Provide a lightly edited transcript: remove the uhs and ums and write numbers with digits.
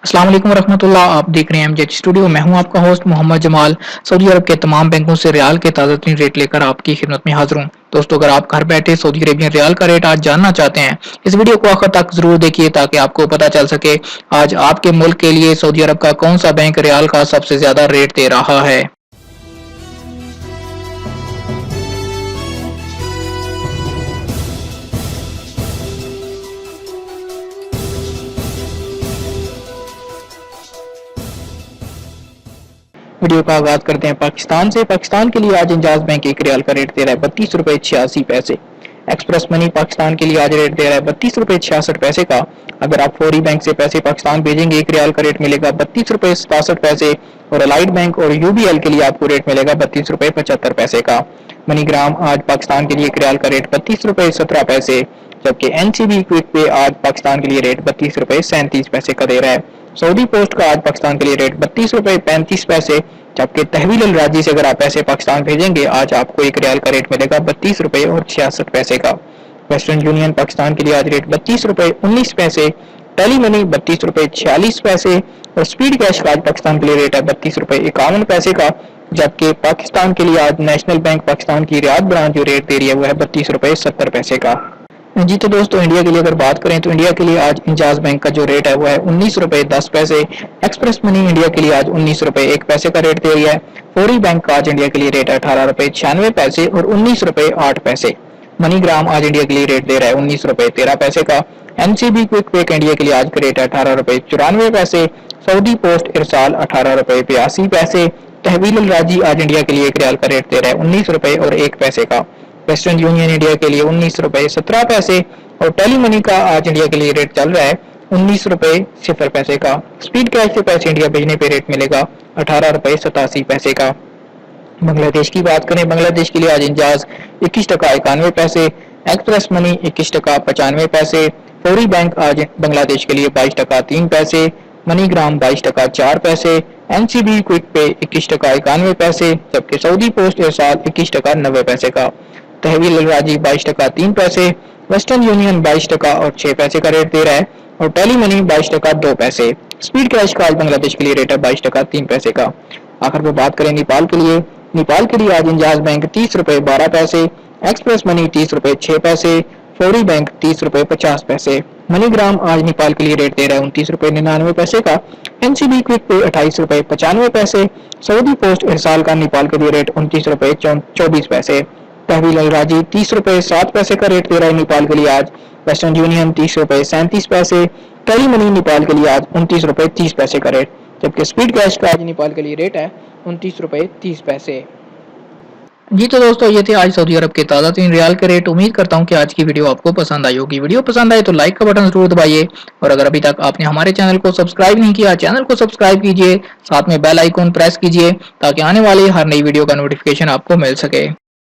अस्सलाम वालेकुम रहमतुल्लाह। आप देख रहे हैं एमजेड स्टूडियो। मैं हूं आपका होस्ट मोहम्मद जमाल। सऊदी अरब के तमाम बैंकों से रियाल के ताज़ा तरीन रेट लेकर आपकी खिदमत में हाजिर हूं। दोस्तों, अगर आप घर बैठे सऊदी अरेबियन रियाल का रेट आज जानना चाहते हैं, इस वीडियो को आखिर तक जरूर देखिए ताकि आपको पता चल सके आज आपके मुल्क के लिए सऊदी अरब का कौन सा बैंक रियाल का सबसे ज्यादा रेट दे रहा है। वीडियो का आगाज करते हैं पाकिस्तान से। पाकिस्तान के लिए आज इंजाज बैंक एक रियाल का रेट दे रहा है 32 रुपए 86 पैसे। एक्सप्रेस मनी पाकिस्तान के लिए आज रेट दे रहा है 32 रुपए 66 पैसे का। अगर आप फौरी बैंक से पैसे पाकिस्तान भेजेंगे एक रियाल का रेट मिलेगा 32 रुपए 67 पैसे। और अलाइड बैंक और यूबीएल के लिए आपको रेट मिलेगा 32 रुपए 75 पैसे का। मनीग्राम आज पाकिस्तान के लिए एक रियाल का रेट 32 रुपए 17 पैसे, जबकि एनसीबी क्विक पे आज पाकिस्तान के लिए रेट 32 रुपए 37 पैसे का दे रहा है। सऊदी पोस्ट का आज पाकिस्तान के लिए रेट 32 रुपए 35 पैसे, जबकि तहवील अल राजी से अगर आप पैसे पाकिस्तान भेजेंगे आज आपको एक रियाल का रेट मिलेगा 32 रुपए 66 पैसे का। वेस्टर्न यूनियन पाकिस्तान के लिए आज रेट 32 रुपए 19 पैसे। टेली मनी 32 रुपए 46 पैसे और स्पीड कैश का आज पाकिस्तान के लिए रेट है 32 रुपए 51 पैसे का, जबकि पाकिस्तान के लिए आज नेशनल बैंक पाकिस्तान की रियाद ब्रांच जो रेट दे रही है वो है 32 रुपए 70 पैसे का। जी तो दोस्तों, इंडिया के लिए अगर बात करें तो इंडिया के लिए आज इंजाज बैंक का जो रेट है वो है 19 रुपए 10 पैसे। एक्सप्रेस मनी इंडिया के लिए आज 19 रुपए 1 पैसे का रेट दे रही है। फौरी बैंक का आज इंडिया के लिए रेट है 18 रुपए 96 पैसे और 19 रुपए 8 पैसे। मनीग्राम आज इंडिया के लिए रेट दे रहा है 19 रुपए 13 पैसे का। एनसीबी क्विक पे इंडिया के लिए आज का रेट है 18 रुपए 94 पैसे। सऊदी पोस्ट इरसाल 18 रुपए 82 पैसे। तहवील अल राजी आज इंडिया के लिए एक रियाल का रेट दे रहा है 19 रुपए 1 पैसे का। वेस्टर्न यूनियन इंडिया के लिए 19 रुपए 17 पैसे और टेली मनी का आज इंडिया के लिए रेट चल रहा है 19 रुपए 0 पैसे का। स्पीड कैश से पैसे इंडिया भेजने पे रेट मिलेगा 18 रुपए 87 पैसे का। बांग्लादेश की बात करें, बांग्लादेश के लिए आज इंजाज 21 टका 91 पैसे। एक्सप्रेस मनी 21 टका 95 पैसे। फौरी बैंक आज बांग्लादेश के लिए 22 टका 3 पैसे। मनीग्राम 22 टका 4 पैसे। एनसीबी क्विक पे 21 टका 91 पैसे, जबकि सऊदी पोस्ट इरसाल 21 टका 90 पैसे का। तहवील अल राजी 22 टका 3 पैसे। वेस्टर्न यूनियन 22 टका और 6 पैसे का रेट दे रहा है और टेली मनी 22 टका 2 पैसे। स्पीड कैश का आज बांग्लादेश के लिए रेट है 22 टका 3 पैसे का। आखिर में बात करें नेपाल के लिए, नेपाल के लिए आज इंजाज बैंक 30 रुपए 12 पैसे। एक्सप्रेस मनी 30 रुपए 6 पैसे। फौरी बैंक 30 रुपए 50 पैसे। मनीग्राम आज नेपाल के लिए रेट दे रहा है 29 रुपए 99 पैसे का। एनसीबी क्विक पे 28 रुपए 95 पैसे। सऊदी पोस्ट इरसाल का नेपाल के लिए रेट 29 रुपए 24 पैसे। तहवील अल राजी 30 रुपए 7 पैसे का रेट दे रहा है नेपाल के लिए आज। वेस्टर्न यूनियन 30 रुपए 37 पैसे। टेली मनी नेपाल के लिए आज 29 रुपए 30 पैसे का रेट, जबकि स्पीड कैश का आज नेपाल के लिए रेट है 29 रुपए 30 पैसे। जी तो दोस्तों, ये थे आज सऊदी अरब के ताज़ा तरीन रियाल के रेट। उम्मीद करता हूँ कि आज की वीडियो आपको पसंद आई होगी। वीडियो पसंद आए तो लाइक का बटन जरूर दबाइए और अगर अभी तक आपने हमारे चैनल को सब्सक्राइब नहीं किया, चैनल को सब्सक्राइब कीजिए, साथ में बेल आइकॉन प्रेस कीजिए ताकि आने वाली हर नई वीडियो का नोटिफिकेशन आपको मिल सके।